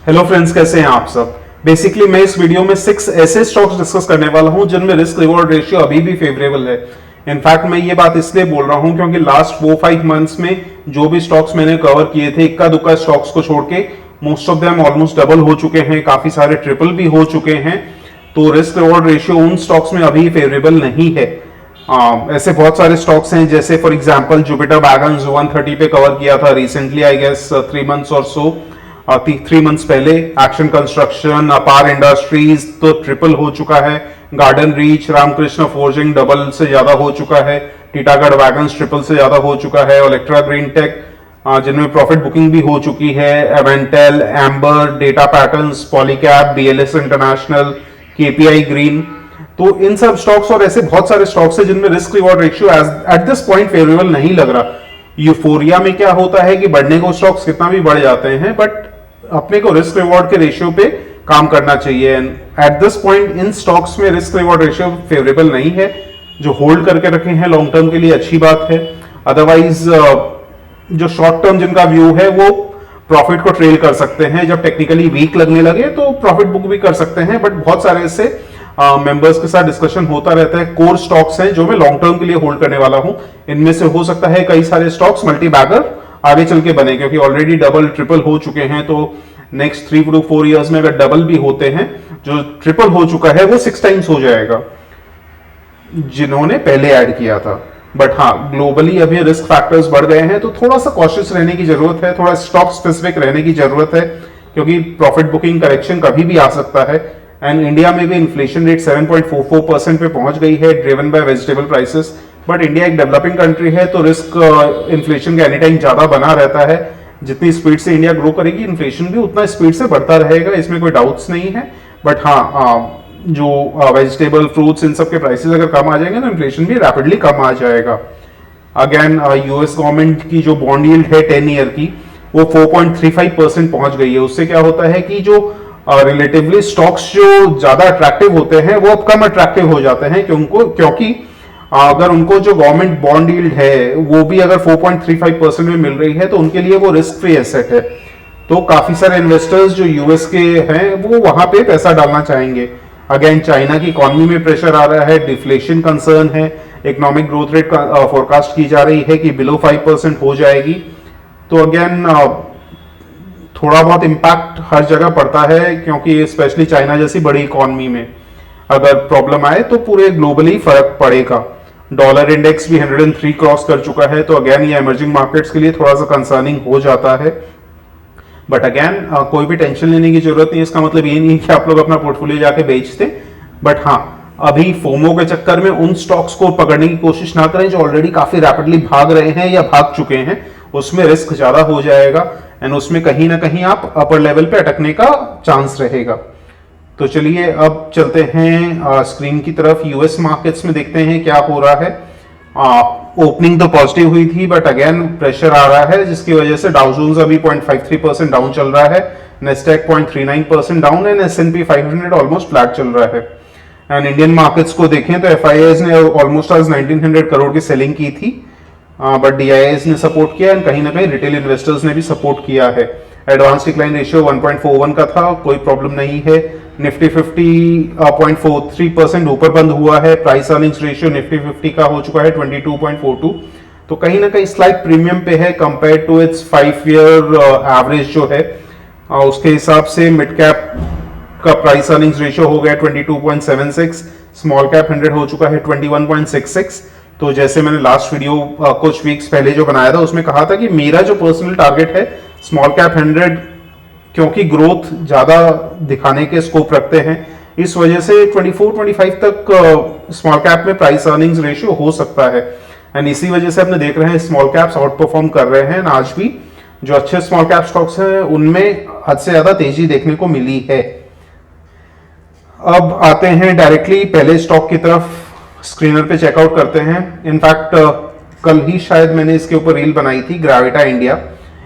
Hello friends, कैसे हैं आप सब। बेसिकली मैं इस वीडियो में 6 ऐसे स्टॉक्स डिस्कस करने वाला हूं जिनमें रिस्क रिवॉर्ड रेशियो अभी भी फेवरेबल है। इनफैक्ट मैं ये बात इसलिए बोल रहा हूं क्योंकि लास्ट 4-5 मंथ्स में जो भी स्टॉक्स मैंने कवर किए थे, इक्का दुक्का स्टॉक्स को छोड़ के most of them almost double हो चुके हैं, काफी सारे ट्रिपल भी हो चुके हैं। तो रिस्क रिवॉर्ड रेशियो उन स्टॉक्स में अभी फेवरेबल नहीं है। ऐसे बहुत सारे स्टॉक्स हैं, जैसे फॉर एग्जांपल जुपिटर वैगन्स 130 पे कवर किया था recently, I guess 3 months or so, 3 months पहले। एक्शन कंस्ट्रक्शन, अपार इंडस्ट्रीज तो ट्रिपल हो चुका है, Garden Reach, Ramkrishna forgings double से ज्यादा हो चुका है, टीटागढ़ वैगन्स ट्रिपल से ज्यादा हो चुका है, इलेक्ट्रा ग्रीन टेक जिनमें प्रॉफिट बुकिंग भी हो चुकी है, Avantel, Amber, Data Patterns, Polycab, BLS International, KPI Green. तो इन सब स्टॉक्स और ऐसे बहुत सारे स्टॉक्स हैं जिनमें risk reward ratio at this point favourable नहीं लग रहा। यूफोरिया में क्या होता है कि बढ़ने को स्टॉक्स कितना भी बढ़ जाते हैं, बट अपने को रिस्क रिवॉर्ड के रेशियो पे काम करना चाहिए। At this point in stocks में रिस्क रिवॉर्ड रेशियो फेवरेबल नहीं है। जो होल्ड करके रखे हैं लॉन्ग टर्म के लिए अच्छी बात है, अदरवाइज जो शॉर्ट टर्म जिनका व्यू है वो प्रॉफिट को ट्रेल कर सकते हैं। जब टेक्निकली वीक लगने लगे तो प्रॉफिट बुक भी कर सकते हैं, बट बहुत सारे ऐसे मेंबर्स के साथ डिस्कशन होता रहता है। कोर स्टॉक्स हैं जो मैं लॉन्ग टर्म के लिए होल्ड करने वाला हूं। इनमें से हो सकता है कई सारे स्टॉक्स मल्टी बैगर आगे चल के बने, क्योंकि ऑलरेडी डबल ट्रिपल हो चुके हैं। तो नेक्स्ट 3 to 4 इयर्स में अगर डबल भी होते हैं, जो ट्रिपल हो चुका है वो 6 टाइम्स हो जाएगा जिन्होंने पहले ऐड किया था। बट हाँ, ग्लोबली अभी रिस्क फैक्टर्स बढ़ गए हैं, तो थोड़ा सा कॉशियस रहने की जरूरत है, थोड़ा स्टॉक स्पेसिफिक रहने की जरूरत है, क्योंकि प्रॉफिट बुकिंग करेक्शन कभी भी आ सकता है। एंड इंडिया में भी इन्फ्लेशन रेट 7.44% पे पहुंच गई है, driven by vegetable prices. But India एक डेवलपिंग कंट्री है, तो रिस्क इन्फ्लेशन का एनी टाइम ज्यादा बना रहता है। जितनी स्पीड से इंडिया ग्रो करेगी, इन्फ्लेशन भी उतना स्पीड से बढ़ता रहेगा, इसमें कोई डाउट्स नहीं है। बट हाँ, जो वेजिटेबल, फ्रूट्स, इन सब के प्राइसेस अगर कम आ जाएंगे तो इन्फ्लेशन भी रैपिडली कम आ जाएगा। अगेन यूएस गवर्नमेंट की जो बॉन्ड यील्ड है 10 ईयर की, वो 4.35% पहुंच गई है। उससे क्या होता है कि जो रिलेटिवली स्टॉक्स जो ज्यादा अट्रैक्टिव होते हैं वो अब कम अट्रैक्टिव हो जाते हैं, क्योंकि अगर उनको जो गवर्नमेंट बॉन्ड यील्ड है वो भी अगर 4.35% में मिल रही है, तो उनके लिए वो रिस्क फ्री एसेट है। तो काफी सारे इन्वेस्टर्स जो यूएस के हैं वो वहां पे पैसा डालना चाहेंगे। अगेन चाइना की इकोनॉमी में प्रेशर आ रहा है, डिफ्लेशन कंसर्न है, इकोनॉमिक ग्रोथ रेट फोरकास्ट की जा रही है कि बिलो 5% हो जाएगी। तो अगेन थोड़ा बहुत इंपैक्ट हर जगह पड़ता है, क्योंकि स्पेशली चाइना जैसी बड़ी इकोनॉमी में अगर प्रॉब्लम आए तो पूरे ग्लोबली फर्क पड़ेगा। डॉलर इंडेक्स भी 103 क्रॉस कर चुका है, तो अगेन ये इमर्जिंग मार्केट्स के लिए थोड़ा सा कंसर्निंग हो जाता है। बट अगेन कोई भी टेंशन लेने की जरूरत नहीं। इसका मतलब ये नहीं कि आप लोग अपना पोर्टफोलियो जाके बेच दें, बट हाँ, अभी फोमो के चक्कर में उन स्टॉक्स को पकड़ने की कोशिश ना करें जो ऑलरेडी काफी रैपिडली भाग रहे हैं या भाग चुके हैं। उसमें रिस्क ज्यादा हो जाएगा एंड उसमें कहीं ना कहीं आप अपर लेवल पे अटकने का चांस रहेगा। तो चलिए अब चलते हैं स्क्रीन की तरफ। यूएस मार्केट्स में देखते हैं क्या हो रहा है। ओपनिंग तो पॉजिटिव हुई थी, बट अगेन प्रेशर आ रहा है, जिसकी वजह से डाउ जोन्स अभी 0.53% डाउन चल रहा है, नेस्डैक 0.39% डाउन है, S&P 500 ऑलमोस्ट फ्लैट चल रहा है। एंड इंडियन मार्केट्स को देखें तो FIIs ने ऑलमोस्ट आज 1900 करोड़ की सेलिंग की थी, बट DIIs ने सपोर्ट किया एंड कहीं ना कहीं रिटेल इन्वेस्टर्स ने भी सपोर्ट किया है। एडवांस डिक्लाइन रेशियो 1.41 का था, कोई प्रॉब्लम नहीं है। निफ्टी 50.43% ऊपर बंद हुआ है। प्राइस अर्निंग्स रेशियो निफ्टी 50 का हो चुका है 22.42, तो कहीं ना कहीं स्लाइट प्रीमियम पे है compare to its 5 year average जो है। उसके हिसाब से मिड कैप का प्राइस अर्निंग्स रेशियो हो गया 22.76, स्मॉल कैप 100 हो चुका है 21.66। तो जैसे मैंने लास्ट वीडियो कुछ वीक्स पहले जो बनाया था उसमें कहा था कि मेरा जो पर्सनल टारगेट है स्मॉल कैप 100, क्योंकि ग्रोथ ज्यादा दिखाने के स्कोप रखते हैं, इस वजह से 24-25 तक स्मॉल कैप में प्राइस अर्निंग्स रेशियो हो सकता है। एंड इसी वजह से अपने देख रहे हैं स्मॉल कैप्स आउट परफॉर्म कर रहे हैं। आज भी जो अच्छे स्मॉल कैप स्टॉक्स हैं उनमें हद से ज्यादा तेजी देखने को मिली है। अब आते हैं डायरेक्टली पहले स्टॉक की तरफ, स्क्रीनर पे चेकआउट करते हैं। इनफैक्ट कल ही शायद मैंने इसके ऊपर रील बनाई थी, ग्रेविटा इंडिया।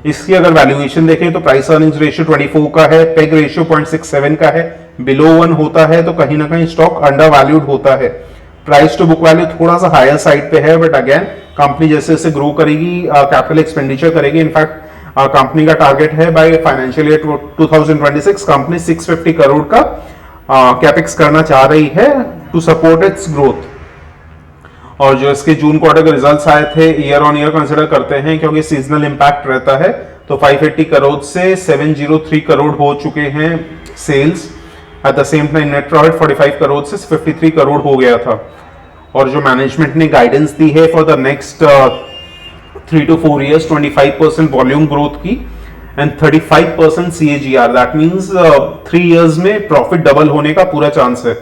इसकी अगर वैल्यूएशन देखें तो प्राइस अर्निंग्स रेशियो 24 का है, पेग रेशियो 0.67 का है, बिलो 1 होता है तो कहीं ना कहीं स्टॉक अंडर वैल्यूड होता है। प्राइस टू बुक वैल्यू थोड़ा सा हायर साइड पे है, बट अगेन कंपनी जैसे जैसे ग्रो करेगी, कैपिटल एक्सपेंडिचर करेगी, इनफैक्ट कंपनी का टारगेट है by financial year 2026 company 650 crore का कैपेक्स करना चाह रही है टू सपोर्ट इट्स ग्रोथ। और जो इसके जून क्वार्टर के रिजल्ट्स आए थे ईयर ऑन ईयर कंसिडर करते हैं क्योंकि सीजनल इंपैक्ट रहता है, तो 580 करोड़ से 703 करोड़ हो चुके हैं sales. At the same time net profit 45 crore से 53 करोड़ हो गया था। और जो मैनेजमेंट ने गाइडेंस दी है for the next 3 to 4 years 25% volume growth की and 35% CAGR, that means 3 years में प्रॉफिट डबल होने का पूरा चांस है।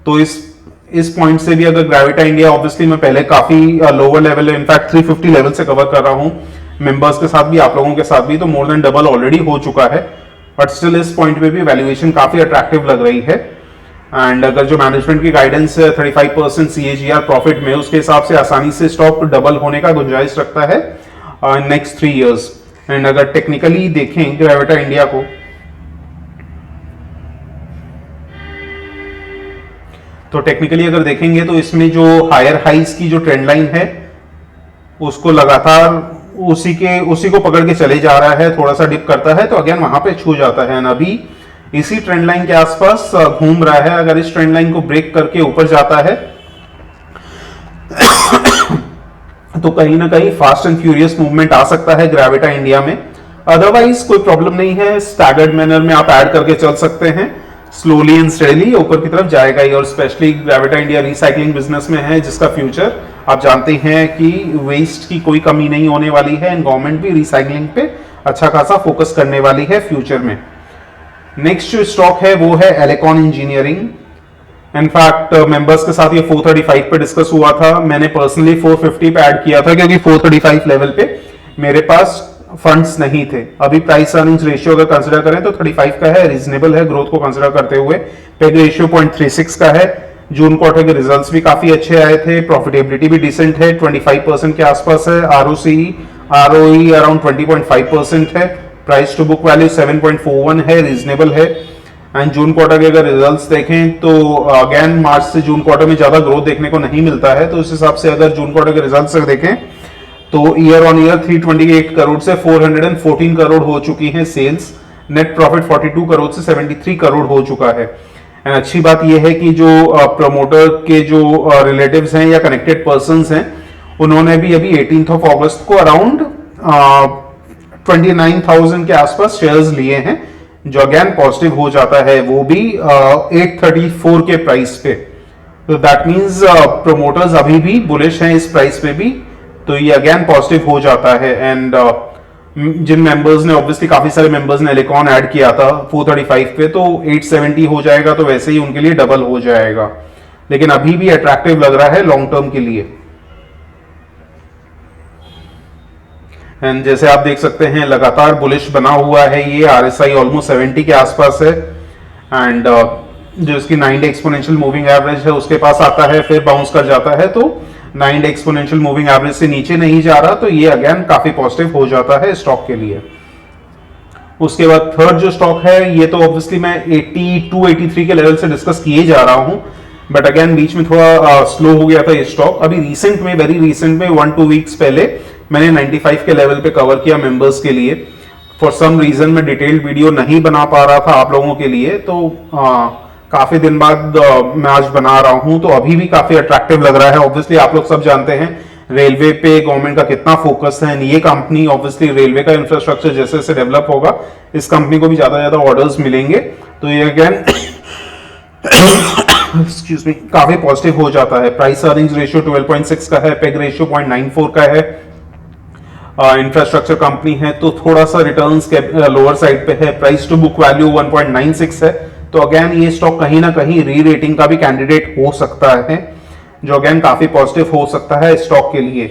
तो इस पॉइंट से भी अगर ग्रेविटा इंडिया, ऑब्वियसली मैं पहले काफी लोअर लेवल, इनफैक्ट 350 लेवल से कवर कर रहा हूं मेंबर्स के साथ भी, आप लोगों के साथ भी, तो मोर देन डबल ऑलरेडी हो चुका है। बट स्टिल इस पॉइंट पे भी वैल्यूएशन काफी अट्रैक्टिव लग रही है। एंड अगर जो मैनेजमेंट की गाइडेंस है 35% CAGR प्रॉफिट में, उसके हिसाब से आसानी से स्टॉक डबल होने का गुंजाइश रखता है नेक्स्ट 3 years। एंड अगर टेक्निकली देखें ग्रेविटा इंडिया को, तो टेक्निकली अगर देखेंगे तो इसमें जो हायर हाइस की जो ट्रेंड लाइन है उसको लगातार उसी को पकड़ के चले जा रहा है, थोड़ा सा डिप करता है तो अगेन वहां पे छू जाता है। अभी इसी ट्रेंड लाइन के आसपास घूम रहा है। अगर इस ट्रेंड लाइन को ब्रेक करके ऊपर जाता है तो कहीं ना कहीं फास्ट एंड फ्यूरियस मूवमेंट आ सकता है ग्रेविटा इंडिया में। अदरवाइज कोई प्रॉब्लम नहीं है, स्टैगर्ड मैनर में आप ऐड करके चल सकते हैं, स्लोली एंड स्टेडली ऊपर की तरफ जाएगा ही। और स्पेशली ग्रेविटा इंडिया रिसाइकलिंग बिजनेस में है जिसका फ्यूचर आप जानते हैं कि वेस्ट की कोई कमी नहीं होने वाली है एंड गवर्नमेंट भी रिसाइकलिंग पे अच्छा खासा फोकस करने वाली है फ्यूचर में। नेक्स्ट जो स्टॉक है वो है एलेकॉन इंजीनियरिंग। इनफैक्ट मेंबर्स के साथ ये 435 पे डिस्कस हुआ था, मैंने पर्सनली 450 पे ऐड किया था क्योंकि 435 लेवल पे मेरे पास फंड्स नहीं थे। अभी प्राइस अर्निंग्स रेशियो अगर कंसिडर करें तो 35 का है, रीजनेबल है ग्रोथ को कंसिडर करते हुए। पेग रेशियो 0.36 का है। जून क्वार्टर के रिजल्ट्स भी काफी अच्छे आए थे, प्रॉफिटेबिलिटी भी डिसेंट है, 25% के आसपास है। ROE अराउंड 20.5% है। प्राइस टू बुक वैल्यू 7.41 है, रीजनेबल है। एंड जून क्वार्टर के अगर रिजल्ट्स देखें तो अगेन मार्च से जून क्वार्टर में ज्यादा ग्रोथ देखने को नहीं मिलता है, तो उस हिसाब से अगर जून क्वार्टर के रिजल्ट्स देखें तो ईयर ऑन ईयर 328 करोड़ से 414 करोड़ हो चुकी है सेल्स। नेट प्रॉफिट 42 करोड़ से 73 करोड़ हो चुका है। एंड अच्छी बात यह है कि जो प्रमोटर के जो रिलेटिव्स हैं या कनेक्टेड पर्संस हैं उन्होंने भी अभी 18 अगस्त को अराउंड 29,000 के आसपास शेयर्स लिए हैं, जो अगेन पॉजिटिव हो जाता है, वो भी 834 के प्राइस पे। तो दैट मींस प्रमोटर्स अभी भी बुलिश हैं इस प्राइस पे भी, तो ये अगेन पॉजिटिव हो जाता है। एंड जिन मेंबर्स ने, ऑब्वियसली काफी सारे मेंबर्स ने एलेकॉन ऐड किया था 435 पे, तो 870 हो जाएगा, तो वैसे ही उनके लिए डबल हो जाएगा। लेकिन अभी भी अट्रैक्टिव लग रहा है लॉन्ग टर्म के लिए। एंड जैसे आप देख सकते हैं लगातार बुलिश बना हुआ है ये, RSI ऑलमोस्ट 70 के आसपास है। एंड जो इसकी 9 डे एक्सपोनेंशियल मूविंग एवरेज है उसके पास आता है, फिर बाउंस कर जाता है, तो 9 डे एक्सपोनेंशियल मूविंग एवरेज से नीचे नहीं जा रहा, तो ये अगेन काफी पॉजिटिव हो जाता है स्टॉक के लिए। उसके बाद थर्ड जो स्टॉक है, ये तो ऑब्वियसली मैं 82 83 के लेवल से डिस्कस किए जा रहा हूं, बट अगेन बीच में थोड़ा स्लो हो गया था ये स्टॉक। अभी रिसेंट में, वेरी रिसेंट में 1-2 वीक्स पहले मैंने 95 के लेवल पे कवर किया मेंबर्स के लिए। फॉर सम रीजन मैं डिटेल्ड वीडियो नहीं बना पा रहा था आप लोगों के लिए, तो काफी दिन बाद मैं आज बना रहा हूं, तो अभी भी काफी अट्रैक्टिव लग रहा है। ऑब्वियसली आप लोग सब जानते हैं रेलवे पे गवर्नमेंट का कितना फोकस है, ये कंपनी ऑब्वियसली रेलवे का इंफ्रास्ट्रक्चर जैसे जैसे डेवलप होगा इस कंपनी को भी ज्यादा ज्यादा ऑर्डर्स मिलेंगे, तो ये अगेन एक्सक्यूज मी काफी पॉजिटिव हो जाता है। प्राइस अर्निंग्स रेशियो 12.6 का है, पेग रेशियो 0.94 का है। इंफ्रास्ट्रक्चर कंपनी है तो थोड़ा सा रिटर्न्स के लोअर साइड पे है। प्राइस टू बुक वैल्यू 1.96 है, तो अगेन ये स्टॉक कहीं ना कहीं री रेटिंग का भी कैंडिडेट हो सकता है, जो अगेन काफी पॉजिटिव हो सकता है स्टॉक के लिए।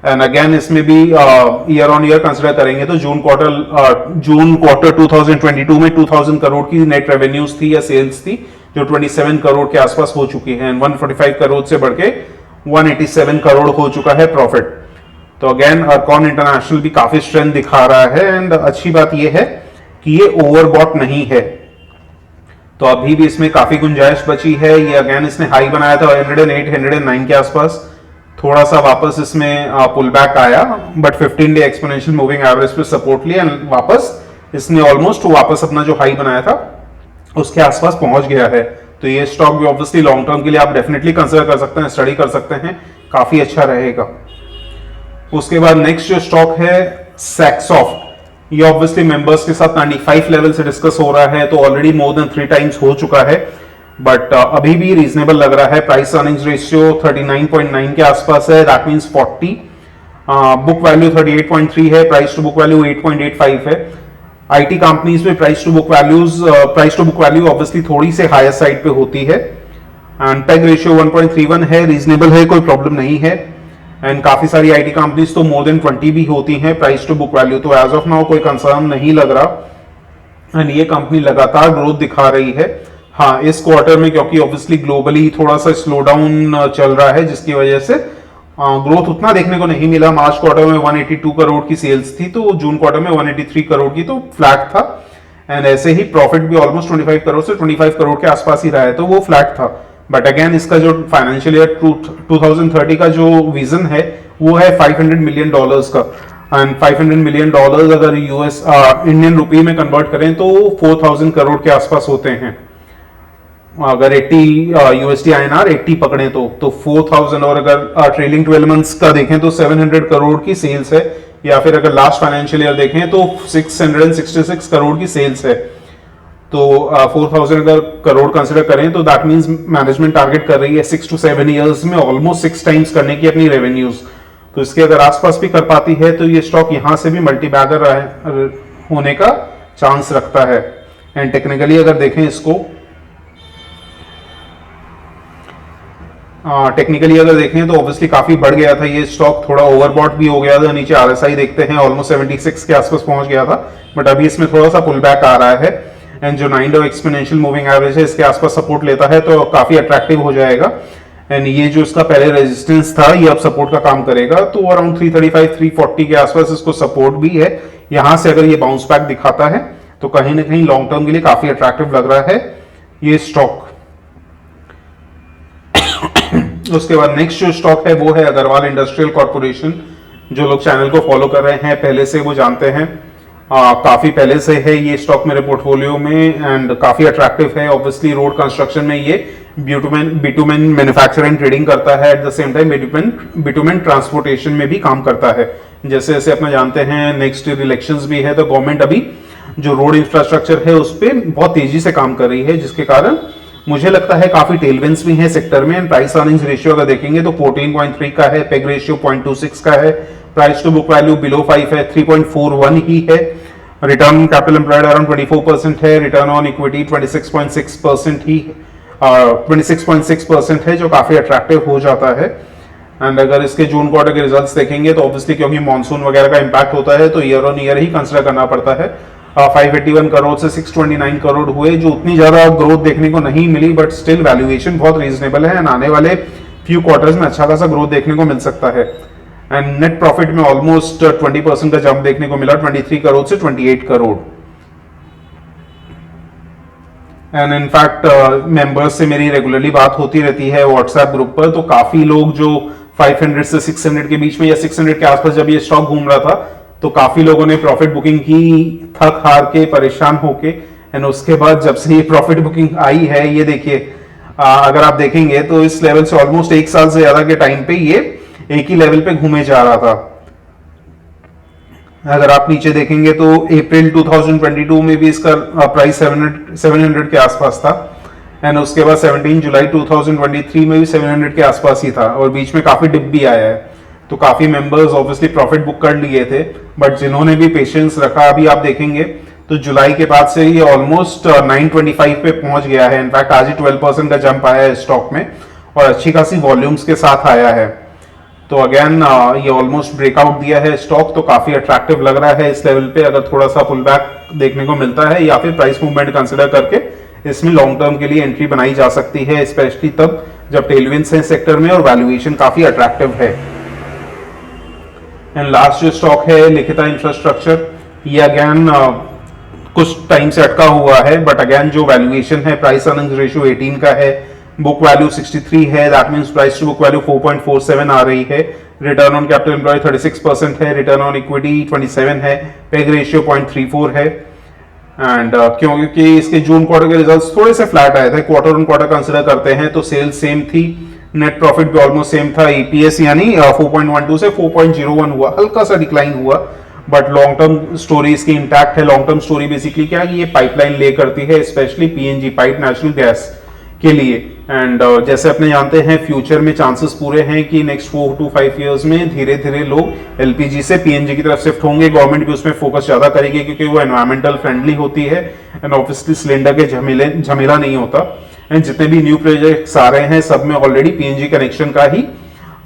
एंड अगेन इसमें भी ईयर ऑन ईयर कंसिडर करेंगे तो जून क्वार्टर 2022 में 2000 करोड़ की नेट रेवेन्यूज थी या सेल्स थी, जो 27 करोड़ के आसपास हो चुकी है। 145 करोड़ से बढ़ के 187 करोड़ हो चुका है प्रॉफिट। तो अगेन अरकॉन इंटरनेशनल भी काफी स्ट्रेंथ दिखा रहा है। एंड अच्छी बात यह है कि ये ओवरबॉट नहीं है, तो अभी भी इसमें काफी गुंजाइश बची है। ये अगेन इसने हाई बनाया था 108 109 के आसपास, थोड़ा सा वापस इसमें पुल बैक आया, but 15 day exponential moving average पे सपोर्ट लिया एंड वापस इसने ऑलमोस्ट वापस अपना जो हाई बनाया था उसके आसपास पहुंच गया है। तो ये स्टॉक भी ऑब्वियसली लॉन्ग टर्म के लिए आप डेफिनेटली कंसिडर कर सकते हैं, स्टडी कर सकते हैं, काफी अच्छा रहेगा। उसके बाद नेक्स्ट जो स्टॉक है सैक्सॉफ्ट, ये ऑब्वियसली मेंबर्स के साथ 95 लेवल से डिस्कस हो रहा है, तो ऑलरेडी मोर देन 3 टाइम्स हो चुका है, बट अभी भी रीजनेबल लग रहा है। प्राइस अर्निंग्स रेशियो 39.9 के आसपास है, दैट मींस 40। बुक वैल्यू 38.3 है, प्राइस टू बुक वैल्यू 8.85 है। आईटी कंपनीज में price to book value obviously थोड़ी से हायर साइड पे होती है एंड पेग रेशियो 1.31 है, रीजनेबल है, कोई प्रॉब्लम नहीं है। एंड काफी सारी आईटी कंपनीज तो मोर देन 20 भी होती हैं प्राइस टू बुक वैल्यू, तो एज ऑफ नाउ कोई कंसर्न नहीं लग रहा एंड ये कंपनी लगातार ग्रोथ दिखा रही है। हाँ, इस क्वार्टर में क्योंकि ऑब्वियसली ग्लोबली थोड़ा सा स्लो डाउन चल रहा है जिसकी वजह से ग्रोथ उतना देखने को नहीं मिला। मार्च क्वार्टर में 182 करोड़ की सेल्स थी, तो जून क्वार्टर में 183 करोड़ की, तो फ्लैट था। एंड ऐसे ही प्रॉफिट भी ऑलमोस्ट 25 करोड़ से 25 करोड़ के आसपास ही रहा है, तो वो फ्लैट था। बट अगेन इसका जो फाइनेंशियल ईयर 2030 का जो विजन है वो है $500 मिलियन का, एंड $500 मिलियन अगर यूएस इंडियन रुपी में कन्वर्ट करें तो 4000 करोड़ के आसपास होते हैं। अगर 80 USD INR 80 पकड़े तो 4000, और अगर ट्रेलिंग 12 मंथ्स का देखें तो 700 करोड़ की सेल्स है, या फिर अगर लास्ट फाइनेंशियल ईयर देखें तो 666 करोड़ की सेल्स है। तो 4000 अगर करोड़ कंसिडर करें तो दैट मींस मैनेजमेंट टारगेट कर रही है 6 to 7 ईयर्स में ऑलमोस्ट 6 टाइम्स करने की अपनी रेवेन्यूज। तो इसके अगर आसपास भी कर पाती है तो ये स्टॉक यहां से भी मल्टी बैगर होने का चांस रखता है। एंड टेक्निकली अगर देखें इसको, टेक्निकली अगर देखें तो ऑब्वियसली काफी बढ़ गया था ये स्टॉक, थोड़ा ओवरबॉट भी हो गया था। नीचे RSI देखते हैं ऑलमोस्ट 76 के आसपास पहुंच गया था, बट अभी इसमें थोड़ा सा पुल बैक आ रहा है एंड जो 9 एक्सपोनेंशियल मूविंग एवरेज है इसके आसपास सपोर्ट लेता है तो काफी अट्रैक्टिव हो जाएगा। एंड ये जो इसका पहले रेजिस्टेंस था ये अब सपोर्ट का काम करेगा, तो अराउंड 335 340 के आसपास इसको सपोर्ट भी है। यहां से अगर ये बाउंस बैक दिखाता है तो कहीं ना कहीं लॉन्ग टर्म के लिए काफी अट्रैक्टिव लग रहा है ये स्टॉक। उसके बाद नेक्स्ट जो स्टॉक है वो है अग्रवाल इंडस्ट्रियल कॉर्पोरेशन। जो लोग चैनल को फॉलो कर रहे हैं पहले से वो जानते हैं, काफी पहले से है ये स्टॉक मेरे पोर्टफोलियो में एंड काफी अट्रैक्टिव है। ऑब्वियसली रोड कंस्ट्रक्शन में ये बिटुमेन मैन्युफैक्चर एंड ट्रेडिंग करता है, eight the same time bitumen transportation में भी काम करता है। जैसे जैसे अपना जानते हैं नेक्स्ट इलेक्शंस भी है, तो गवर्नमेंट अभी जो रोड इंफ्रास्ट्रक्चर है उस पर बहुत तेजी से काम कर रही है, जिसके कारण मुझे लगता है काफी टेलविंड्स भी है सेक्टर में। एंड प्राइस अर्निंग्स रेशियो अगर देखेंगे तो 14.3 का है, पेग रेशियो 0.26 का है, price to book value below 5 है, 3.41 ही है। रिटर्न कैपिटल एम्प्लॉयड अराउंड 24% है, रिटर्न ऑन इक्विटी 26.6% ही 26.6% है, जो काफी अट्रैक्टिव हो जाता है। एंड अगर इसके जून क्वार्टर के रिजल्ट्स देखेंगे तो ऑब्वियसली क्योंकि मानसून वगैरह का इंपैक्ट होता है तो year on year he consider करना पड़ता है। 581 करोड़ से 629 करोड़ हुए, जो उतनी ज्यादा ग्रोथ देखने को नहीं मिली, बट स्टिल वैल्यूएशन बहुत रीजनेबल है एंड आने वाले फ्यू क्वार्टर्स में अच्छा खासा ग्रोथ देखने को मिल सकता है। एंड नेट प्रॉफिट में ऑलमोस्ट 20% का जंप देखने को मिला, 23 करोड़ से 28 करोड़। एंड इनफैक्ट मेंबर्स से मेरी रेगुलरली बात होती रहती है व्हाट्सएप ग्रुप पर, तो काफी लोग जो 500 से 600 के बीच में या 600 के आसपास जब ये स्टॉक घूम रहा था तो काफी लोगों ने प्रॉफिट बुकिंग की, थक हार के, परेशान होके। एंड उसके बाद जब से ये प्रॉफिट बुकिंग आई है, ये देखिए अगर आप देखेंगे तो इस लेवल से ऑलमोस्ट 1 साल से ज्यादा के टाइम पे ये एक ही लेवल पे घूमे जा रहा था। अगर आप नीचे देखेंगे तो अप्रैल 2022 में भी इसका प्राइस 700 के आसपास था एंड उसके बाद 17 जुलाई 2023 में भी 700 के आसपास ही था, और बीच में काफी डिप भी आया है। तो काफी मेंबर्स ऑब्वियसली प्रॉफिट बुक कर लिए थे, बट जिन्होंने भी पेशेंस रखा, अभी आप देखेंगे तो जुलाई के बाद से ये ऑलमोस्ट 925 पे पहुंच गया है। इनफैक्ट आज ही 12% का जंप आया है स्टॉक में और अच्छी खासी वॉल्यूम्स के साथ आया है। तो अगेन ये ऑलमोस्ट ब्रेकआउट दिया है स्टॉक, तो काफी अट्रैक्टिव लग रहा है इस लेवल पे। अगर थोड़ा सा पुल बैक देखने को मिलता है या फिर प्राइस मूवमेंट कंसिडर करके इसमें लॉन्ग टर्म के लिए एंट्री बनाई जा सकती है, स्पेशली तब जब टेलविंड्स हैं सेक्टर में और वैल्यूएशन काफी अट्रैक्टिव है। एंड लास्ट जो स्टॉक है लिखिता इंफ्रास्ट्रक्चर, ये अगेन कुछ टाइम से अटका हुआ है, बट अगेन जो वैल्यूएशन है प्राइस अर्निंग्स रेशियो 18 का है, बुक वैल्यू 63 है, that means price to book value 4.47 आ रही है, रिटर्न ऑन कैपिटल एम्प्लॉयड 36% है, रिटर्न ऑन इक्विटी 27 है, पेग रेशियो 0.34 है। एंड क्योंकि इसके जून क्वार्टर के रिजल्ट्स थोड़े से फ्लैट आए थे, क्वार्टर ऑन क्वार्टर कंसिडर करते हैं तो सेल्स सेम थी, नेट प्रॉफिट भी ऑलमोस्ट सेम था, ईपीएस यानी 4.12 से 4.01 हुआ, हल्का सा डिक्लाइन हुआ, बट लॉन्ग टर्म स्टोरी इसकी इंटैक्ट है। लॉन्ग टर्म स्टोरी बेसिकली क्या है, ये पाइपलाइन ले करती है, specially PNG, pipe natural gas के लिए। एंड जैसे अपने जानते हैं फ्यूचर में चांसेस पूरे हैं कि नेक्स्ट 4 to 5 इयर्स में धीरे धीरे लोग एलपीजी से पीएनजी की तरफ शिफ्ट होंगे। गवर्नमेंट भी उसमें फोकस ज्यादा करेगी क्योंकि वो एनवायरमेंटल फ्रेंडली होती है एंड ऑब्वियसली सिलेंडर के झमेला नहीं होता। एंड जितने भी न्यू प्रोजेक्ट्स आ रहे हैं सब में ऑलरेडी पीएनजी कनेक्शन का ही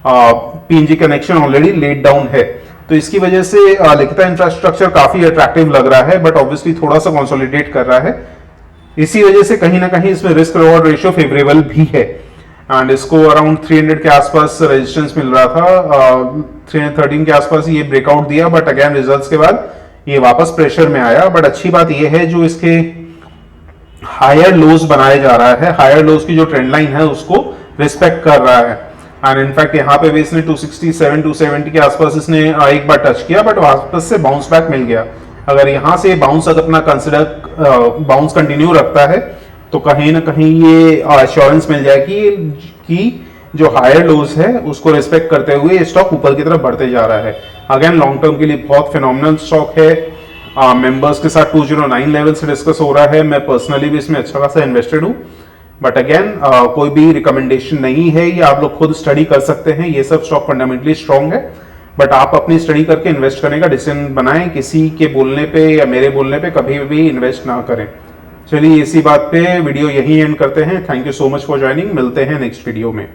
PNG connection already laid down है, तो इसकी वजह से लिखता इंफ्रास्ट्रक्चर काफी अट्रैक्टिव लग रहा है, बट ऑब्वियसली थोड़ा सा कंसोलिडेट कर रहा है। इसी वजह से कहीं ना कहीं इसमें रिस्क रिवॉर्ड रेशियो फेवरेबल भी है एंड इसको अराउंड 300 के आसपास रेजिस्टेंस मिल रहा था, 313 के आसपास ये ब्रेकआउट दिया, बट अगेन रिजल्ट्स के बाद ये वापस प्रेशर में आया। बट अच्छी बात ये है जो इसके हायर लोज बनाया जा रहा है, हायर लोज की जो ट्रेंड लाइन है उसको रिस्पेक्ट कर रहा है एंड इनफैक्ट यहाँ पे भी इसने 267 270 के आसपास इसने एक बार टच किया, बट वापस से बाउंस बैक मिल गया। अगर यहां से बाउंस अगर अपना कंसिडर बाउंस कंटिन्यू रखता है तो कहीं ना कहीं ये अश्योरेंस मिल जाएगी कि जो हायर लोज है उसको रिस्पेक्ट करते हुए स्टॉक ऊपर की तरफ बढ़ते जा रहा है। अगेन लॉन्ग टर्म के लिए बहुत फिनोमिनल स्टॉक है, मेंबर्स के साथ 209 लेवल से डिस्कस हो रहा है, मैं पर्सनली भी इसमें अच्छा खासा इन्वेस्टेड हूं, बट अगेन कोई भी रिकमेंडेशन नहीं है, ये आप लोग खुद स्टडी कर सकते हैं। ये सब स्टॉक फंडामेंटली स्ट्रॉन्ग है, बट आप अपनी स्टडी करके इन्वेस्ट करने का डिसीजन बनाएं, किसी के बोलने पे या मेरे बोलने पे कभी भी इन्वेस्ट ना करें। चलिए इसी बात पे वीडियो यही एंड करते हैं। Thank you so much for joining, मिलते हैं नेक्स्ट वीडियो में।